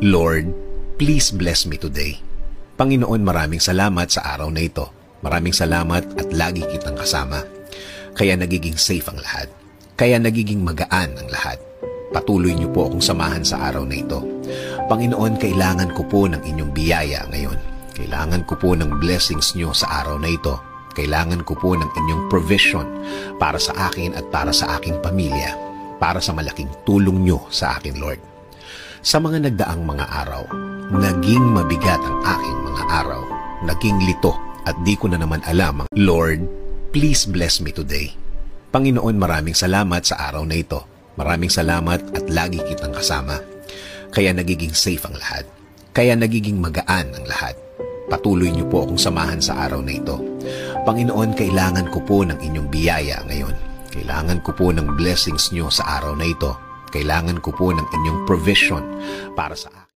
Lord, please bless me today. Panginoon, maraming salamat sa araw na ito. Maraming salamat at lagi kitang kasama. Kaya nagiging safe ang lahat. Kaya nagiging magaan ang lahat. Patuloy niyo po akong samahan sa araw na ito. Panginoon, kailangan ko po ng inyong biyaya ngayon. Kailangan ko po ng blessings niyo sa araw na ito. Kailangan ko po ng inyong provision para sa akin at para sa aking pamilya. Para sa malaking tulong niyo sa akin, Lord. Sa mga nagdaang mga araw, naging mabigat ang aking mga araw. Naging lito at di ko na naman alam. Lord, please bless me today. Panginoon, maraming salamat sa araw na ito. Maraming salamat at lagi kitang kasama. Kaya nagiging safe ang lahat. Kaya nagiging magaan ang lahat. Patuloy niyo po akong samahan sa araw na ito. Panginoon, kailangan ko po ng inyong biyaya ngayon. Kailangan ko po ng blessings niyo sa araw na ito. Kailangan ko po ng inyong provision para sa akin.